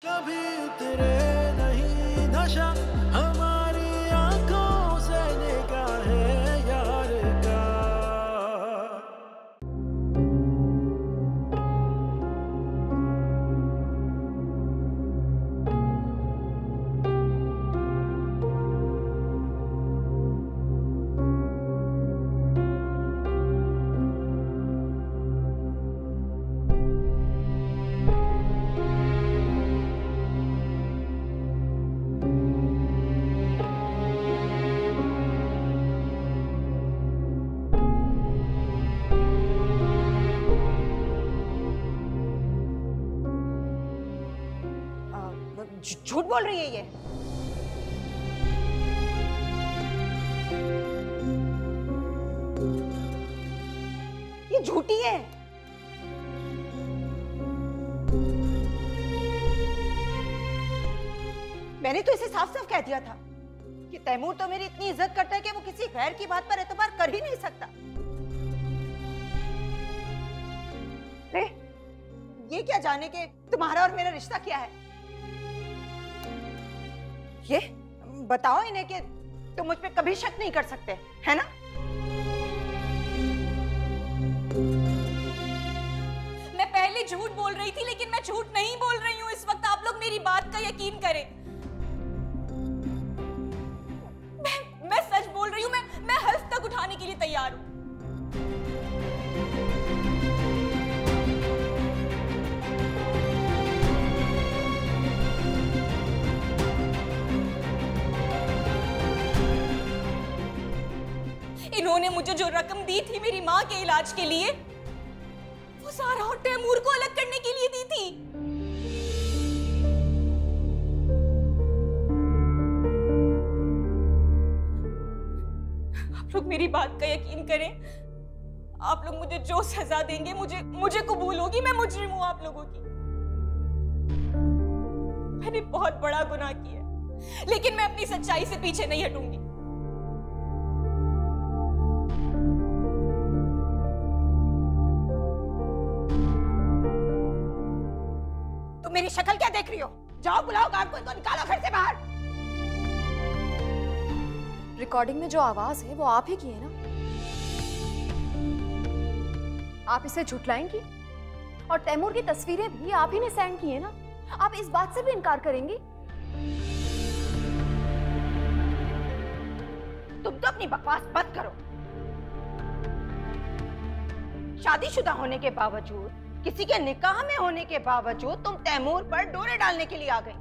कभी उतरे नहीं नशा हमारी आंखों से निगाहें यार का। झूठ बोल रही है ये झूठी है। मैंने तो इसे साफ साफ कह दिया था कि तैमूर तो मेरी इतनी इज्जत करता है कि वो किसी गैर की बात पर एतबार कर ही नहीं सकता। रे, ये क्या जाने के तुम्हारा और मेरा रिश्ता क्या है? ये बताओ इन्हें कि तुम मुझ पे कभी शक नहीं कर सकते, है ना? मैं पहले झूठ बोल रही थी, लेकिन मैं झूठ नहीं बोल रही हूँ इस वक्त। आप लोग मेरी बात का यकीन करें। मैं सच बोल रही हूँ। मैं हल्फ तक उठाने के लिए तैयार हूँ। इन्होंने मुझे जो रकम दी थी मेरी माँ के इलाज के लिए, वो सारा और तैमूर को अलग करने के लिए दी थी। आप लोग मेरी बात का यकीन करें। आप लोग मुझे जो सजा देंगे मुझे कबूल होगी। मैं मुजरिम हूं आप लोगों की। मैंने बहुत बड़ा गुनाह किया, लेकिन मैं अपनी सच्चाई से पीछे नहीं हटूंगी। मेरी शक्ल क्या देख रही हो? जाओ बुलाओ गार्ड को, इनको निकालो फिर से बाहर। रिकॉर्डिंग में जो आवाज है वो आप ही की है ना? आप इसे झुठलाएंगी? और तैमूर की तस्वीरें भी आप ही ने सेंड की है ना? आप इस बात से भी इनकार करेंगी? तुम तो अपनी बकवास बंद करो। शादीशुदा होने के बावजूद, किसी के निकाह में होने के बावजूद तुम तैमूर पर डोरे डालने के लिए आ गई।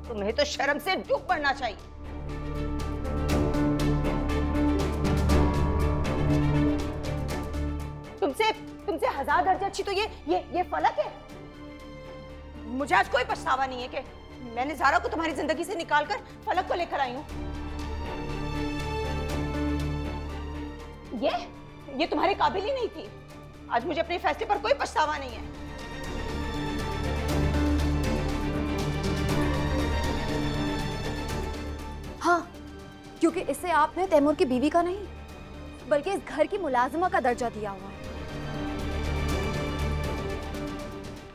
तुम्हें तो शर्म से डूब पड़ना चाहिए। तुमसे 1000 दर्जे अच्छी तो ये फलक है। मुझे आज कोई पछतावा नहीं है कि मैंने ज़ारा को तुम्हारी जिंदगी से निकालकर फलक को लेकर आई हूं। ये तुम्हारे काबिल ही नहीं थी। आज मुझे अपने फैसले पर कोई पछतावा नहीं है। हाँ, क्योंकि इसे आपने तैमूर की बीवी का नहीं, बल्कि इस घर की मुलाजिमा का दर्जा दिया हुआ है।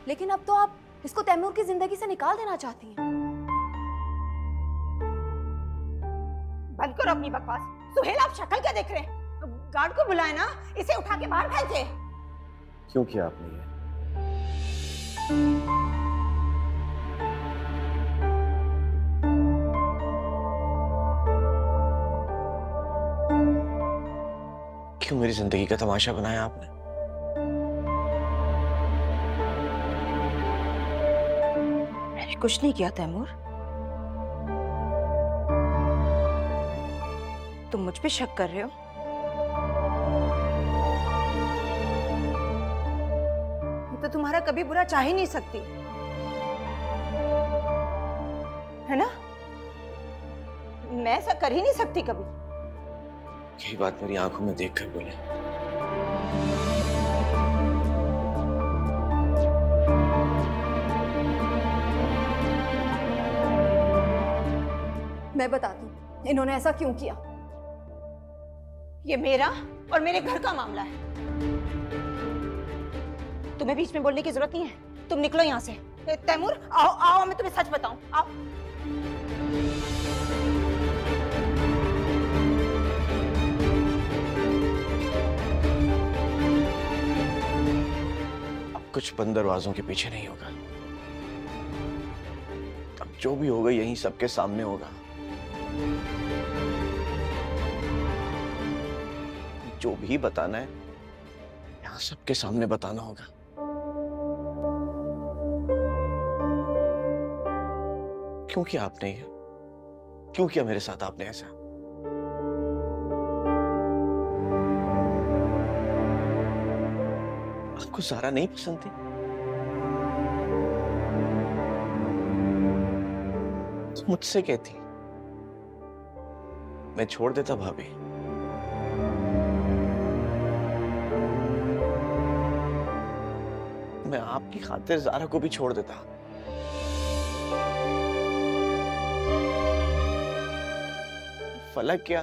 लेकिन अब तो आप इसको तैमूर की जिंदगी से निकाल देना चाहती हैं। बंद करो अपनी बकवास। सुहेल, आप शक्ल क्या देख रहे हैं? गार्ड को बुलाए ना, इसे उठा के बाहर फेंके। क्यों किया आपने ये? क्यों मेरी जिंदगी का तमाशा बनाया आपने? मैंने कुछ नहीं किया तैमूर। तुम मुझ पे शक कर रहे हो? तो तुम्हारा कभी बुरा चाह ही नहीं सकती, है ना? मैं ऐसा कर ही नहीं सकती कभी। यही बात मेरी आंखों में देखकर बोले। मैं बताती हूँ इन्होंने ऐसा क्यों किया। ये मेरा और मेरे घर का मामला है। तुम्हें बीच में बोलने की जरूरत नहीं है, तुम निकलो यहाँ से। तैमूर आओ आओ, मैं तुम्हें सच बताऊं, आओ। अब कुछ बंद दरवाजों के पीछे नहीं होगा। अब जो भी होगा यहीं सबके सामने होगा। जो भी बताना है यहां सबके सामने बताना होगा। क्यों किया आपने ये? क्यों किया मेरे साथ आपने ऐसा? आपको ज़ारा नहीं पसंद थी? तो मुझसे कहती, मैं छोड़ देता भाभी। मैं आपकी खातिर ज़ारा को भी छोड़ देता। फलक क्या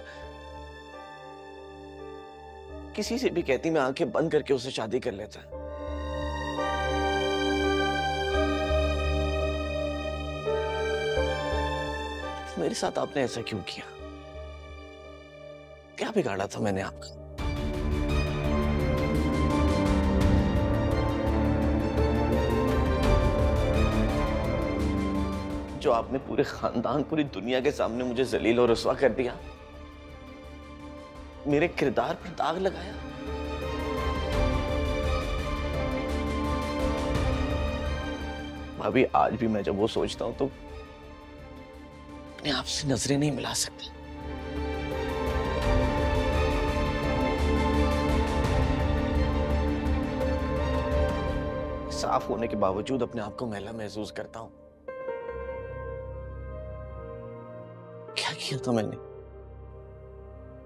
किसी से भी कहती, मैं आंखें बंद करके उससे शादी कर लेता। मेरे साथ आपने ऐसा क्यों किया? क्या बिगाड़ा था मैंने आपका? जो आपने पूरे खानदान, पूरी दुनिया के सामने मुझे जलील और रुस्वा कर दिया, मेरे किरदार पर दाग लगाया। भाभी, आज भी मैं जब वो सोचता हूं तो अपने आप से नजरें नहीं मिला सकता। साफ होने के बावजूद अपने आप को मैला महसूस करता हूं। क्या किया था मैंने?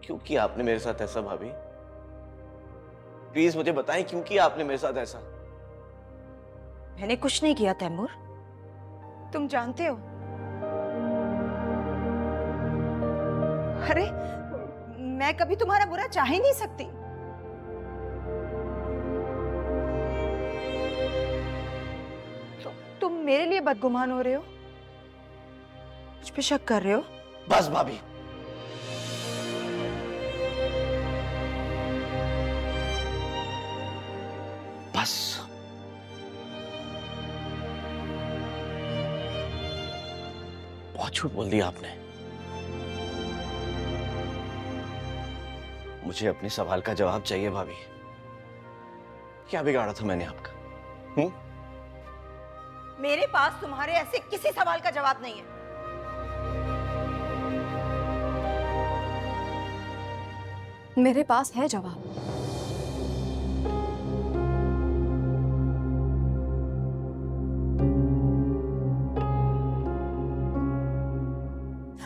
क्यों किया आपने मेरे साथ ऐसा भाभी? प्लीज मुझे बताएं, क्यों किया आपने मेरे साथ ऐसा? मैंने कुछ नहीं किया तैमूर, तुम जानते हो। अरे मैं कभी तुम्हारा बुरा चाह ही नहीं सकती। तुम मेरे लिए बदगुमान हो रहे हो, मुझ पे शक कर रहे हो। बस भाभी, बस। बहुत झूठ बोल दिया आपने। मुझे अपने सवाल का जवाब चाहिए भाभी। क्या बिगाड़ा था मैंने आपका? मेरे पास तुम्हारे ऐसे किसी सवाल का जवाब नहीं है। मेरे पास है जवाब।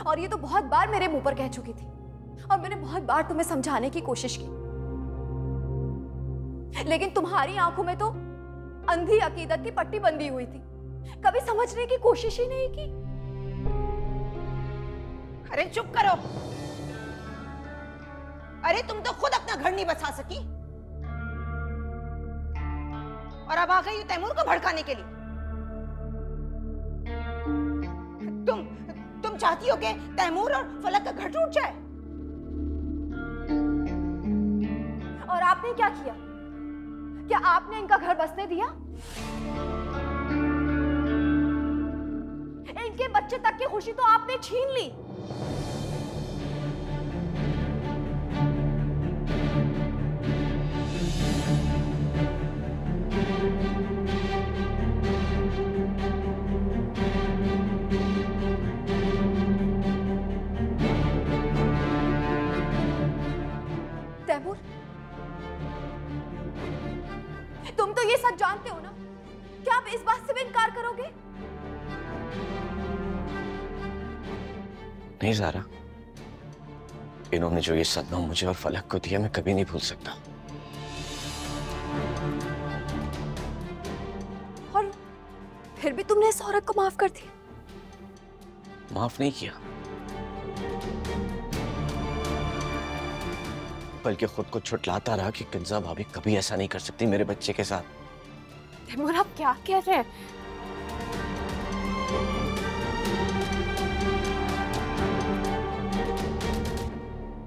और ये तो बहुत बार मेरे मुंह पर कह चुकी थी, और मैंने बहुत बार तुम्हें समझाने की कोशिश की, लेकिन तुम्हारी आंखों में तो अंधी अकीदत की पट्टी बंधी हुई थी। कभी समझने की कोशिश ही नहीं की। अरे चुप करो। अरे तुम तो खुद अपना घर नहीं बसा सकी, और अब आ गई हो तैमूर को भड़काने के लिए। तुम चाहती हो कि तैमूर और फलक का घर टूट जाए? और आपने क्या किया? क्या आपने इनका घर बसने दिया? इनके बच्चे तक की खुशी तो आपने छीन ली। तैमूर, तुम तो ये सच जानते हो ना? क्या आप इस बात से भी इनकार करोगे? नहीं ज़ारा, इन्होंने जो ये सदमा मुझे और फलक को दिया, मैं कभी नहीं भूल सकता। और फिर भी तुमने इस औरत को माफ कर दिया? माफ नहीं किया, बल्कि खुद को छुटलाता रहा कि किंजा भाभी कभी ऐसा नहीं कर सकती मेरे बच्चे के साथ। तैमूर, आप क्या कह रहे हैं?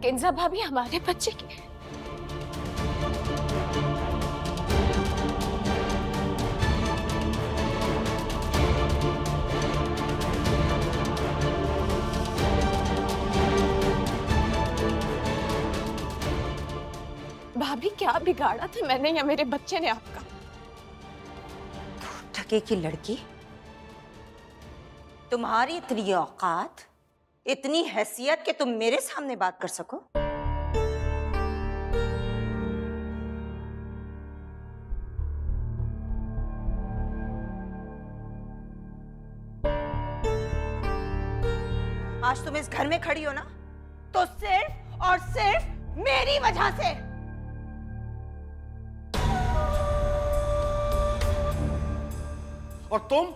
किंजा भाभी हमारे बच्चे की? भाभी क्या बिगाड़ा था मैंने या मेरे बच्चे ने आपका? ठगे की लड़की, तुम्हारी इतनी औकात, इतनी हैसियत कि तुम मेरे सामने बात कर सको? आज तुम इस घर में खड़ी हो ना, तो सिर्फ और सिर्फ मेरी वजह से। और तुम?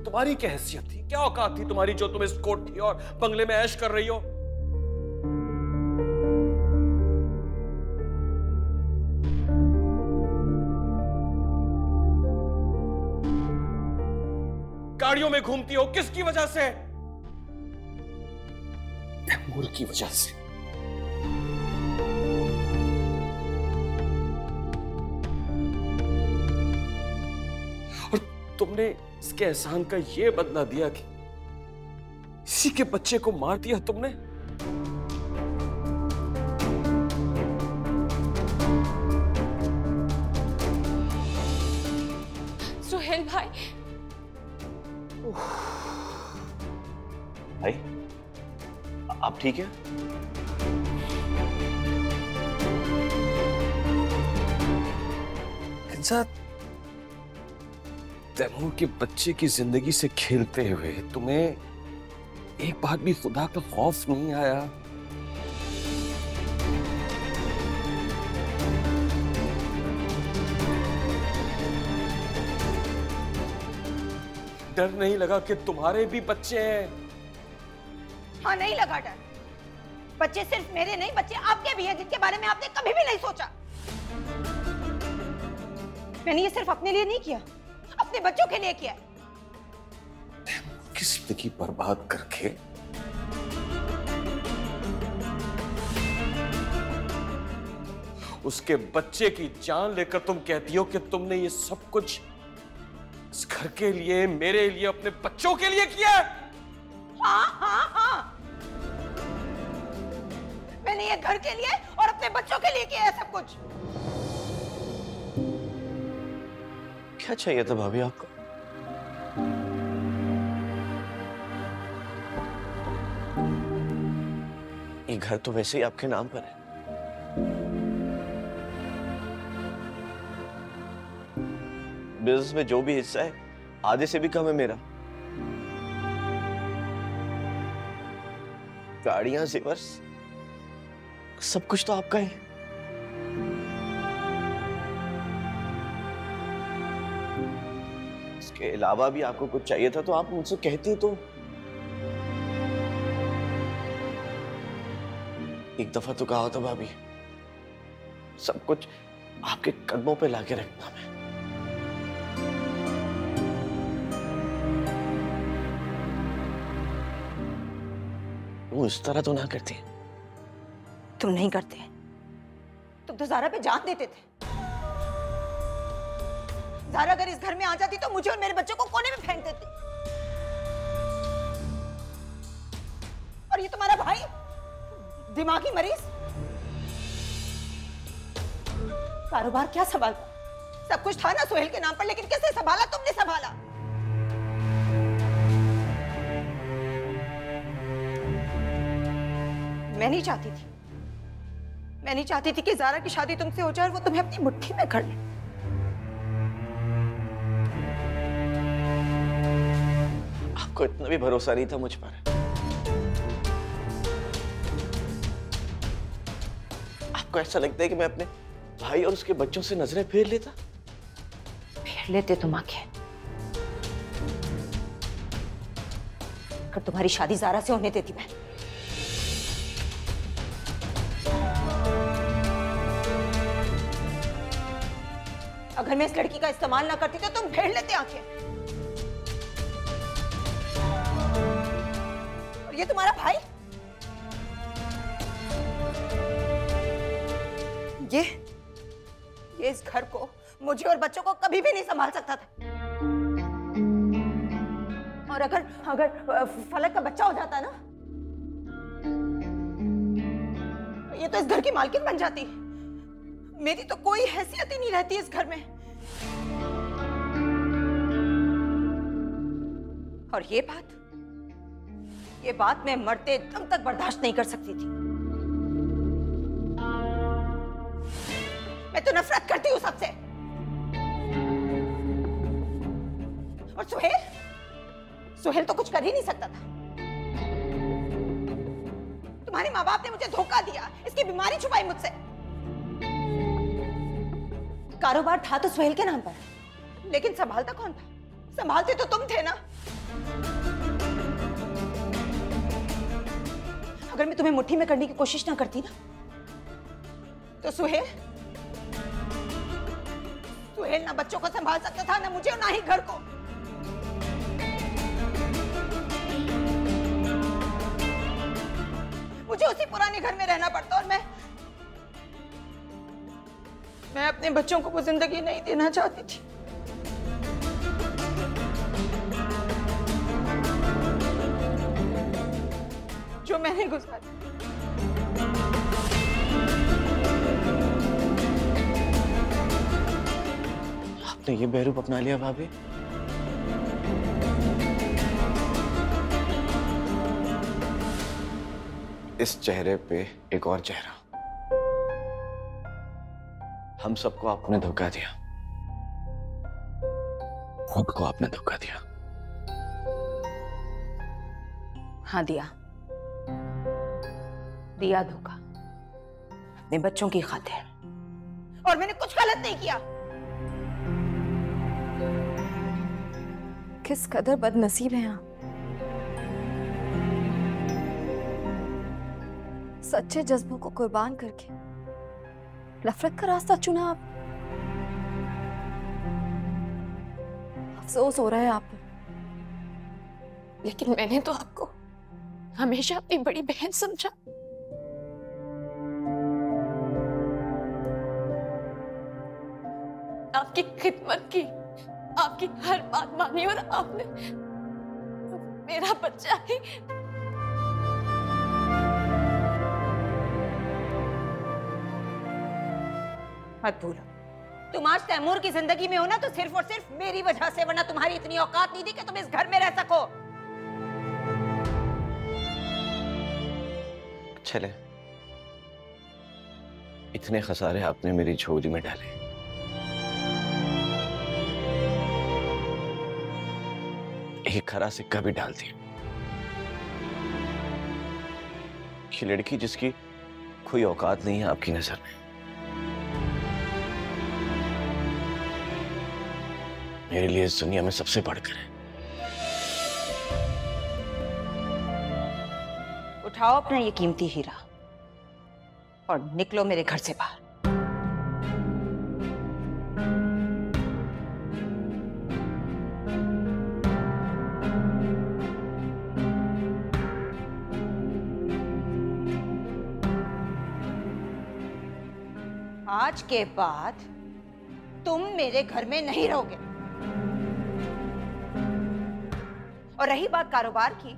तुम्हारी क्या हैसियत थी, क्या औकात थी तुम्हारी जो तुम इस कोठी और बंगले में ऐश कर रही हो? गाड़ियों में घूमती हो, किसकी वजह से? तैमूर की वजह से। तुमने इसके एहसान का ये बदला दिया कि इसी के बच्चे को मार दिया तुमने। सुहेल भाई, भाई आप ठीक है? तैमूर के बच्चे की जिंदगी से खेलते हुए तुम्हें एक बार भी खुदा का खौफ नहीं आया? डर नहीं लगा कि तुम्हारे भी बच्चे हैं? हाँ, नहीं लगा डर। बच्चे सिर्फ मेरे नहीं, बच्चे आपके भी हैं, जिनके बारे में आपने कभी भी नहीं सोचा। मैंने ये सिर्फ अपने लिए नहीं किया, अपने बच्चों के लिए किया। की जिंदगी बर्बाद करके उसके बच्चे की जान लेकर तुम कहती हो कि तुमने ये सब कुछ इस घर के लिए, मेरे लिए, अपने बच्चों के लिए किया? हाँ हाँ हाँ, मैंने ये घर के लिए और अपने बच्चों के लिए किया है सब कुछ। क्या चाहिए था भाभी आपको? ये घर तो वैसे ही आपके नाम पर है। बिजनेस में जो भी हिस्सा है आधे से भी कम है मेरा। गाड़ियां, जेवर, सब कुछ तो आपका है। इसके अलावा भी आपको कुछ चाहिए था तो आप मुझसे कहती तो। एक दफा तो कहा था भाभी, सब कुछ आपके कदमों पे लाके रखना मैं। वो इस तरह तो ना करती। तुम नहीं करते, तुम तो ज़ारा पे जान देते थे। ज़ारा अगर इस घर में आ जाती तो मुझे और मेरे बच्चों को कोने में फेंक देती। और ये तुम्हारा भाई दिमागी मरीज, कारोबार क्या संभालता? सब कुछ था ना सुहेल के नाम पर, लेकिन किसने संभाला? तुमने संभाला। मैं नहीं चाहती थी, मैं नहीं चाहती थी कि ज़ारा की शादी तुमसे हो जाए और वो तुम्हें अपनी मुट्ठी में कर ले। आपको इतना भी भरोसा नहीं था मुझ पर। आपको ऐसा लगता है कि मैं अपने भाई और उसके बच्चों से नजरें फेर लेता? फेर लेते तुम आंखें, अगर तुम्हारी शादी ज़ारा से होने देती मैं, अगर मैं इस लड़की का इस्तेमाल ना करती तो तुम फेर लेते आंखें। और ये तुम्हारा भाई, ये इस घर को, मुझे और बच्चों को कभी भी नहीं संभाल सकता था। और अगर फलक का बच्चा हो जाता ना, तो ये तो इस घर की मालकिन बन जाती। मेरी तो कोई हैसियत ही नहीं रहती इस घर में। और ये बात मैं मरते दम तक बर्दाश्त नहीं कर सकती थी। मैं तो नफरत करती हूँ सबसे। और सुहेल तो कुछ कर ही नहीं सकता था। तुम्हारे माँ बाप ने मुझे धोखा दिया, इसकी बीमारी छुपाई मुझसे। कारोबार था तो सुहेल के नाम पर, लेकिन संभालता कौन था? संभालते तो तुम थे ना। अगर मैं तुम्हें मुट्ठी में करने की कोशिश ना करती ना, तो सुहेल ना बच्चों को संभाल सकता था, ना मुझे और ना ही घर को। मुझे उसी पुराने घर में रहना पड़ता, और मैं अपने बच्चों को वो जिंदगी नहीं देना चाहती थी। जो मैंने गुजारी। आपने ये बेरूप अपना लिया भाभी? इस चेहरे पे एक और चेहरा। हम सबको आपने धोखा दिया, खुद को आपने धोखा दिया। हाँ, दिया धोखा, अपने बच्चों की खातिर। और मैंने कुछ गलत नहीं किया। किस कदर बदनसीब हैं आप। सच्चे जज्बों को कुर्बान करके नफरत का रास्ता चुना आप। अफसोस हो रहा है आप पर। लेकिन मैंने तो आपको हमेशा अपनी बड़ी बहन समझा। आपकी खिदमत की, आपकी हर बात मानी, और आपने मेरा बच्चा ही। मत भूलो, तुम आज तैमूर की जिंदगी में हो ना, तो सिर्फ और सिर्फ मेरी वजह से, वरना तुम्हारी इतनी औकात नहीं थी कि तुम इस घर में रह सको। चले, इतने खसारे आपने मेरी झोली में डाले, एक खरा सिक्का भी डाल दिया। ये लड़की जिसकी कोई औकात नहीं है आपकी नजर में, मेरे लिए इस दुनिया में सबसे बढ़कर है। उठाओ अपना ये कीमती हीरा और निकलो मेरे घर से बाहर। आज के बाद तुम मेरे घर में नहीं रहोगे। और रही बात कारोबार की,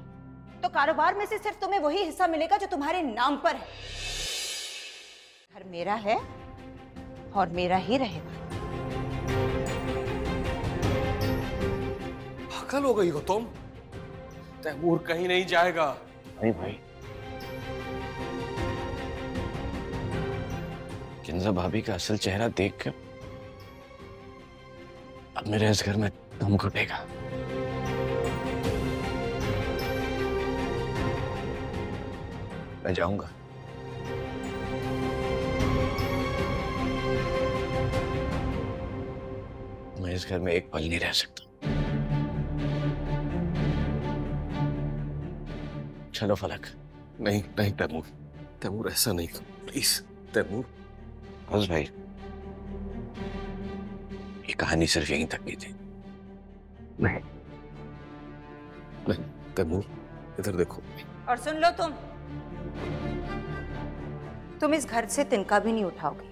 तो कारोबार में से सिर्फ तुम्हें वही हिस्सा मिलेगा जो तुम्हारे नाम पर है। घर मेरा है और मेरा ही रहेगा। पागल हो गई हो तुम? तैमूर कहीं नहीं जाएगा। नहीं भाई, किंजा भाभी का असल चेहरा देख कर अब मेरे इस घर में दम घुटेगा। मैं जाऊंगा। मैं इस घर में एक पल नहीं रह सकता। चलो फलक। नहीं नहीं तैमूर, तैमूर ऐसा नहीं करो प्लीज तैमूर। बस भाई, ये कहानी सिर्फ यहीं तक की थी। नहीं नहीं तैमूर, इधर देखो। और सुन लो, तुम इस घर से तिनका भी नहीं उठाओगे।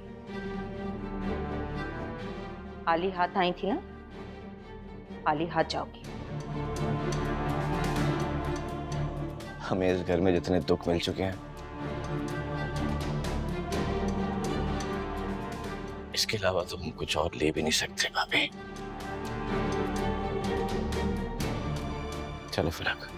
खाली हाथ आई थी ना, खाली हाथ जाओगी। हमें इस घर में जितने दुख मिल चुके हैं, इसके अलावा तो हम कुछ और ले भी नहीं सकते भाभी। चलो फलक।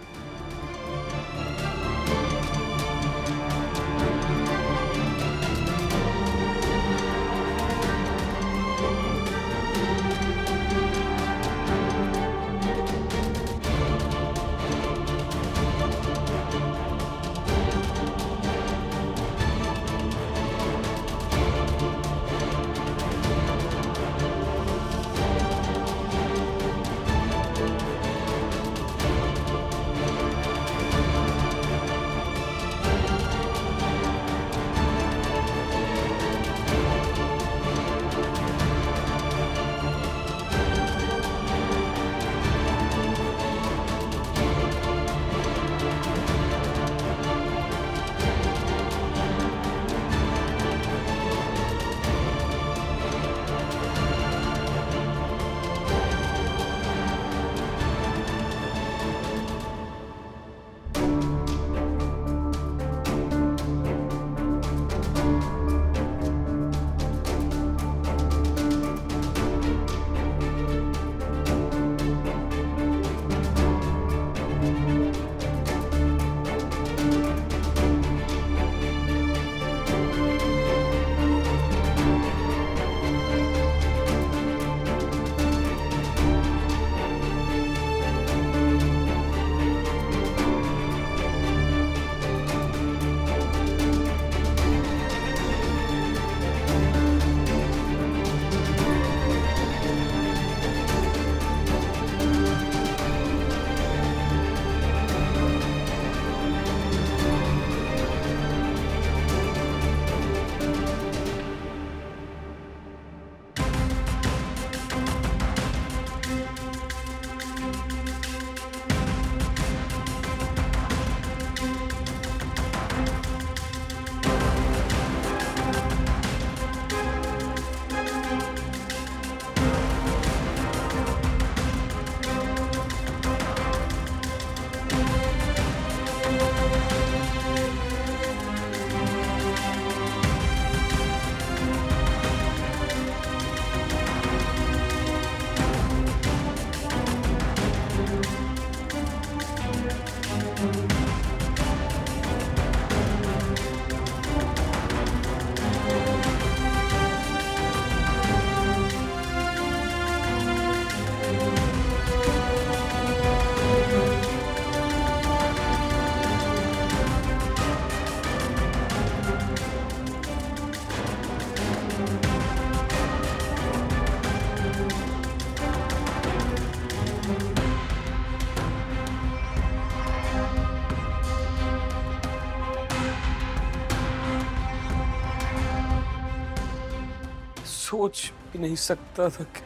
सोच भी नहीं सकता था कि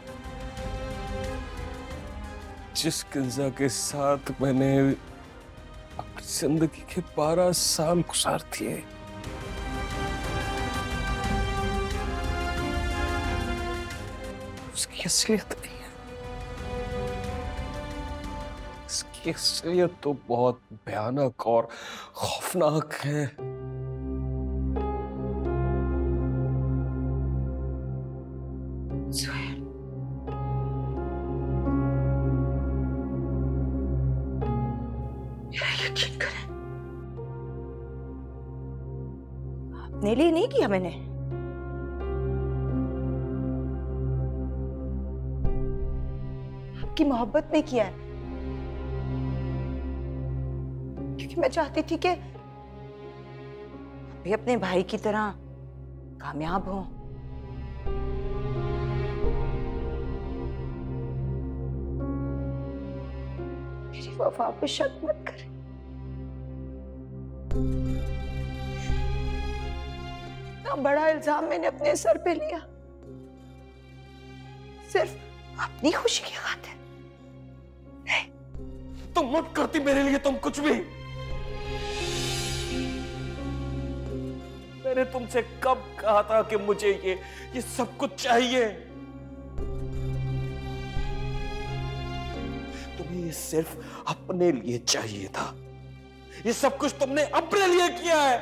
जिस किंजा के साथ मैंने अपनी जिंदगी के 12 साल गुजार दिए, उसकी असलियत नहीं है। इसकी असलियत तो बहुत भयानक और खौफनाक है। यकीन करें, अपने लिए नहीं किया मैंने, आपकी मोहब्बत में किया है, क्योंकि मैं चाहती थी कि भी अपने भाई की तरह कामयाब हो। मेरी वफा पे शक मत करें। इतना बड़ा इल्जाम मैंने अपने सर पे लिया, सिर्फ अपनी खुशी की खातिर। तुम मत करती मेरे लिए तुम कुछ भी। मैंने तुमसे कब कहा था कि मुझे ये सब कुछ चाहिए? तुम्हें ये सिर्फ अपने लिए चाहिए था। ये सब कुछ तुमने अपने लिए किया है।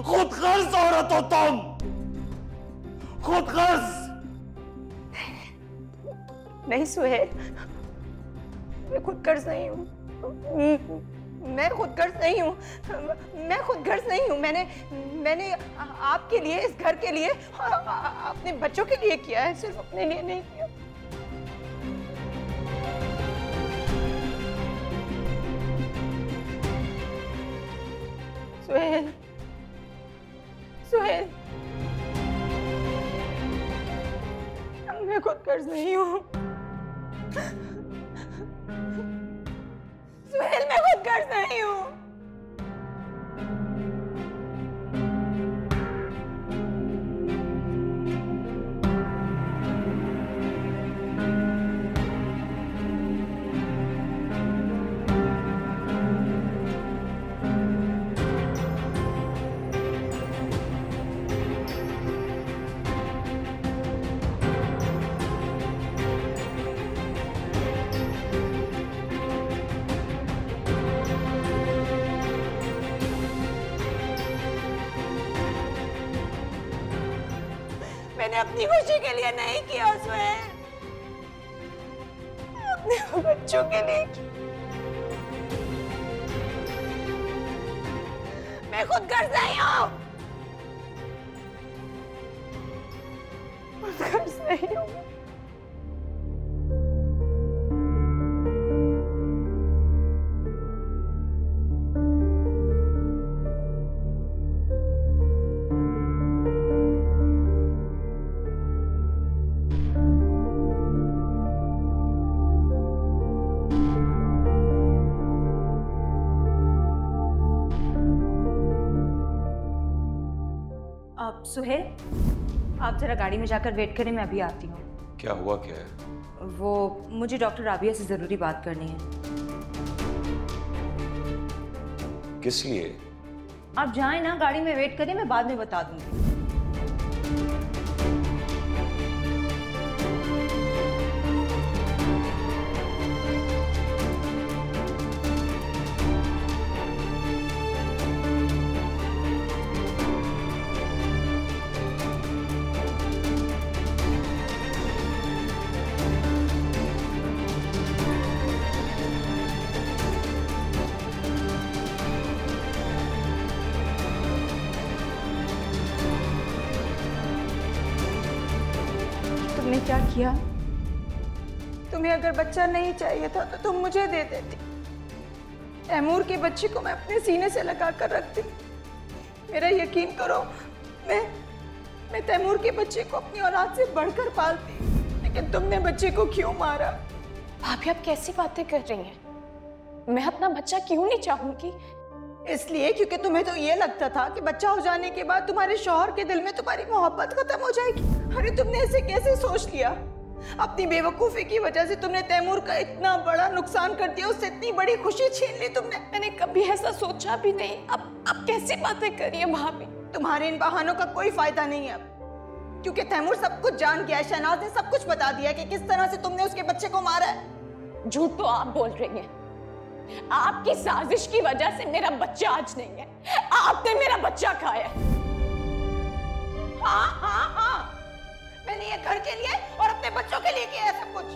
खुद गर्ज औरत हो तुम, खुद गर्ज। नहीं सुहेल, मैं खुद गर्ज नहीं हूँ। मैं खुद गर्ज नहीं हूँ। मैं खुद गर्ज नहीं हूँ। मैंने आपके लिए, इस घर के लिए, अपने बच्चों के लिए किया है, सिर्फ अपने लिए नहीं किया। सुहेल, सुहेल, मैं खुद गर्ज नहीं हूँ। सुहेल, मैं खुद गर्ज नहीं हूँ। मैंने अपनी खुशी के लिए नहीं किया सुहेल, अपने बच्चों के लिए किया। मैं खुद गर्ज नहीं हूँ, खुद गर्ज नहीं हूँ। सुहेल, आप जरा गाड़ी में जाकर वेट करें, मैं अभी आती हूँ। क्या हुआ, क्या है? वो मुझे डॉक्टर राबिया से जरूरी बात करनी है। किस लिए? आप जाएं ना, गाड़ी में वेट करें, मैं बाद में बता दूंगी। तुमने क्या किया? तुम्हें अगर बच्चा नहीं चाहिए था तो तुम मुझे दे देती। तैमूर के बच्चे को मैं अपने सीने से लगा कर रखती। मेरा यकीन करो, मैं तैमूर के बच्चे को अपनी औलाद से बढ़कर पालती, लेकिन तुमने बच्चे को क्यों मारा? भाभी, आप कैसी बातें कर रही हैं? मैं अपना बच्चा क्यों नहीं चाहूंगी? इसलिए क्योंकि तुम्हें तो ये लगता था कि बच्चा हो जाने के बाद तुम्हारे शौहर के दिल में तुम्हारी मोहब्बत खत्म हो जाएगी। अरे तुमने इसे कैसे सोच लिया? अपनी बेवकूफी की वजह से तुमने तैमूर का इतना बड़ा नुकसान कर दिया, उससे इतनी बड़ी खुशी छीन ली तुमने। मैंने कभी ऐसा सोचा भी नहीं। अब कैसी बातें कर रही हैं भाभी? तुम्हारे इन बहानों का कोई फायदा नहीं है अब, क्योंकि तैमूर सब कुछ जान गया है। शहनाज ने सब कुछ बता दिया कि किस तरह से तुमने उसके बच्चे को मारा है। झूठ तो आप बोल रही हैं। आपकी साजिश की वजह से मेरा बच्चा आज नहीं है। आपने मेरा बच्चा खाया। हाँ हाँ हाँ, मैंने ये घर के लिए और अपने बच्चों के लिए किया है सब कुछ।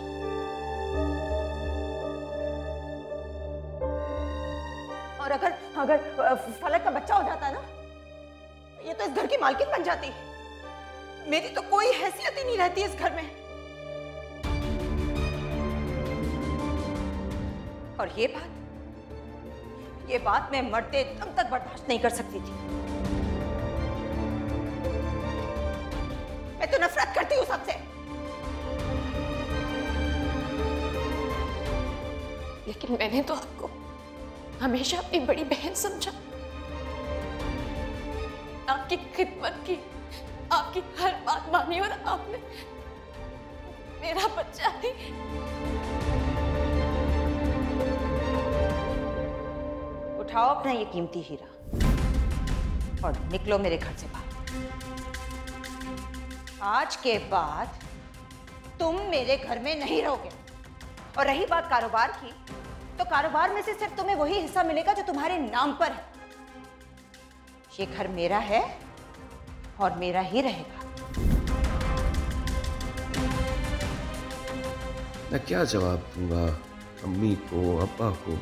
और अगर फलक का बच्चा हो जाता ना, ये तो इस घर की मालकिन बन जाती। मेरी तो कोई हैसियत ही नहीं रहती इस घर में। और ये बात मैं मरते दम तक बर्दाश्त नहीं कर सकती थी। मैं तो नफरत करती हूँ सबसे। लेकिन मैंने तो आपको हमेशा अपनी बड़ी बहन समझा, आपकी खिदमत की, आपकी हर बात मानी और आपने मेरा बच्चा ही। उठाओ अपना ये कीमती हीरा और निकलो मेरे घर से बाहर। आज के बाद तुम मेरे घर में नहीं रहोगे। और रही बात कारोबार की, तो कारोबार में से सिर्फ तुम्हें वही हिस्सा मिलेगा जो तुम्हारे नाम पर है। ये घर मेरा है और मेरा ही रहेगा। मैं क्या जवाब दूंगा अम्मी को, अब्बा को?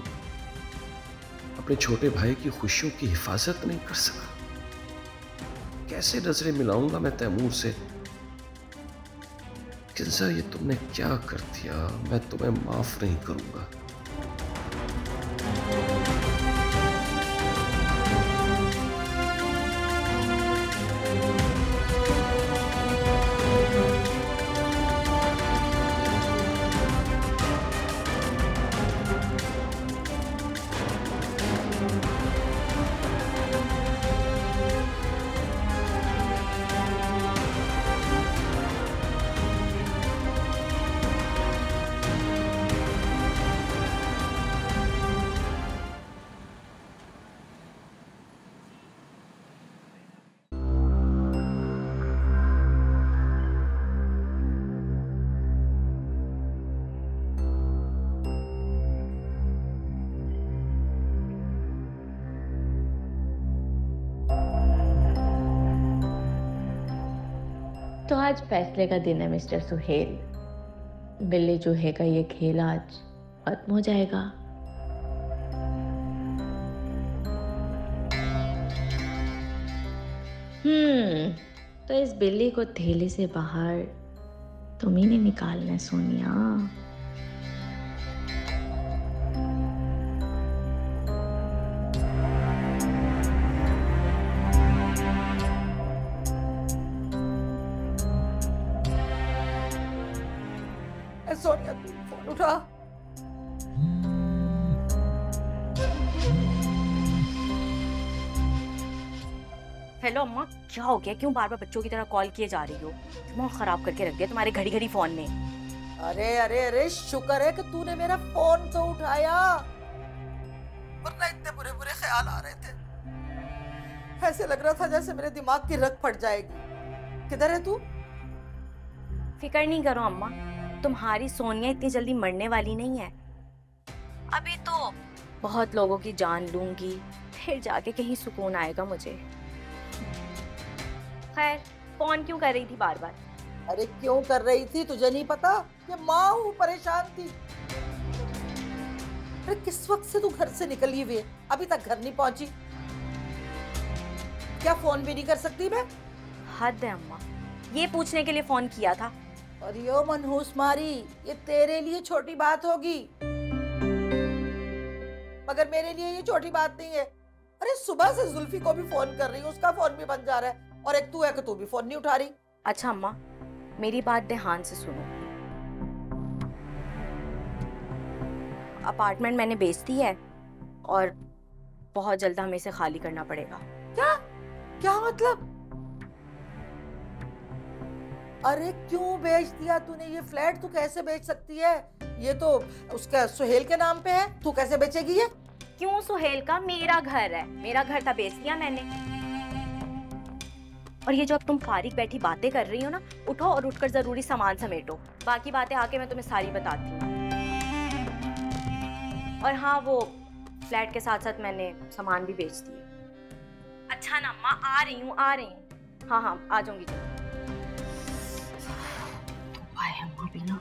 अपने छोटे भाई की खुशियों की हिफाजत नहीं कर सका। कैसे नजरें मिलाऊंगा मैं तैमूर से? किंजर, ये तुमने क्या कर दिया? मैं तुम्हें माफ नहीं करूंगा। तो आज फैसले का दिन है मिस्टर सुहेल। बिल्ली चूहे का ये खेल आज खत्म हो जाएगा। तो इस बिल्ली को थैली से बाहर तुम ही ने निकालना है सोनिया। सोनिया, तू फोन उठा। हेलो अम्मा, क्या हो गया? क्यों बार बार बच्चों की तरह कॉल किए जा रही हो? दिमाग खराब करके रख दिया तुम्हारे घड़ी घड़ी फोन ने। अरे अरे अरे, शुक्र है कि तूने मेरा फोन तो उठाया, वरना इतने बुरे बुरे ख्याल आ रहे थे। ऐसे लग रहा था जैसे मेरे दिमाग की रग फट जाएगी। किधर है तू? फिक्र नहीं करो अम्मा, तुम्हारी सोनिया इतनी जल्दी मरने वाली नहीं है। अभी तो बहुत लोगों की जान लूंगी, फिर जाके कहीं सुकून आएगा मुझे। खैर, फोन क्यों कर रही थी बार बार? अरे क्यों कर रही थी तुझे नहीं पता? ये माँ हूँ, परेशान थी। अरे किस वक्त से तू घर से निकली हुई है, अभी तक घर नहीं पहुंची? क्या फोन भी नहीं कर सकती मैं? हद है अम्मा, ये पूछने के लिए फोन किया था। और यो मनहूस मारी, ये तेरे लिए छोटी बात होगी, मगर मेरे लिए ये छोटी बात नहीं है। अरे सुबह से जुल्फी को भी फोन कर रही हूँ, उसका फोन भी बंद जा रहा है, और एक तू है कि तू भी फोन नहीं उठा रही। अच्छा अम्मा, मेरी बात ध्यान से सुनो। अपार्टमेंट मैंने बेच दी है और बहुत जल्द हमें इसे खाली करना पड़ेगा। क्या क्या मतलब? अरे क्यों बेच दिया तूने ये फ्लैट? तू कैसे बेच सकती है? ये तो उसका सुहेल के नाम पे है, तू कैसे बेचेगी ये? क्यों सुहेल का? मेरा घर है, मेरा घर था, बेच दिया मैंने। और ये जो अब तुम फारिग बैठी बातें कर रही हो ना, उठो और उठकर जरूरी सामान समेटो। बाकी बातें आके मैं तुम्हें सारी बताती हूँ। और हाँ, वो फ्लैट के साथ साथ मैंने सामान भी बेच दिए। अच्छा ना अम्मा, आ रही हूँ। हाँ हाँ, आ जाऊंगी। अम्मा भी ना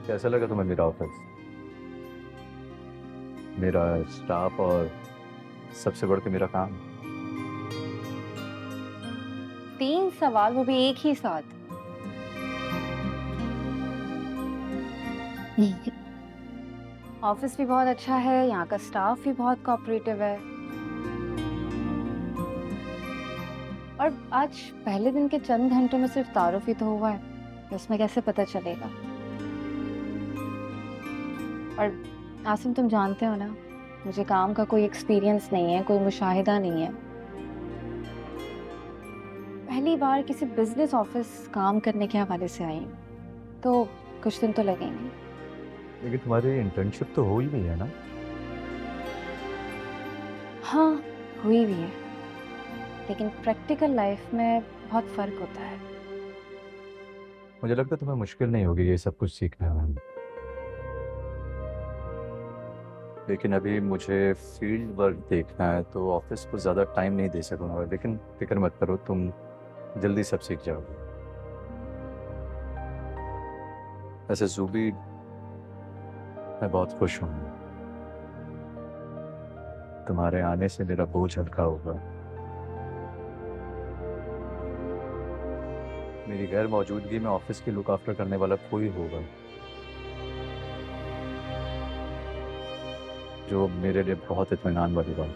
कैसा लगा तुम्हें मेरा ऑफिस, मेरा स्टाफ और सबसे बढ़ के मेरा काम? 3 सवाल, वो भी एक ही साथ। ऑफिस भी बहुत अच्छा है, यहाँ का स्टाफ भी बहुत कोऑपरेटिव है, और आज पहले दिन के चंद घंटों में सिर्फ तारुफ ही तो हुआ है, उसमें कैसे पता चलेगा। और आसिम, तुम जानते हो ना, मुझे काम का कोई एक्सपीरियंस नहीं है, कोई मुशाहिदा नहीं है। पहली बार किसी बिजनेस ऑफिस काम करने के हवाले से आई हूँ, तो कुछ दिन तो लगेंगे। लेकिन तुम्हारी इंटर्नशिप तो हुई भी है ना? हाँ, हुई भी है, लेकिन प्रैक्टिकल लाइफ में बहुत फर्क होता है। मुझे लगता है तुम्हें मुश्किल नहीं होगी ये सब कुछ सीखने में, लेकिन अभी मुझे फील्ड वर्क देखना है तो ऑफिस को ज़्यादा टाइम नहीं दे सकूंगा। लेकिन फिक्र मत करो, तुम जल्दी सब सीख जाओगे। वैसे ज़ूबी, मैं बहुत खुश हूँ, तुम्हारे आने से मेरा बोझ हल्का होगा। मेरी गैर मौजूदगी में ऑफिस की लुक आफ्टर करने वाला कोई होगा जो मेरे लिए बहुत इत्मीनान वाली बात।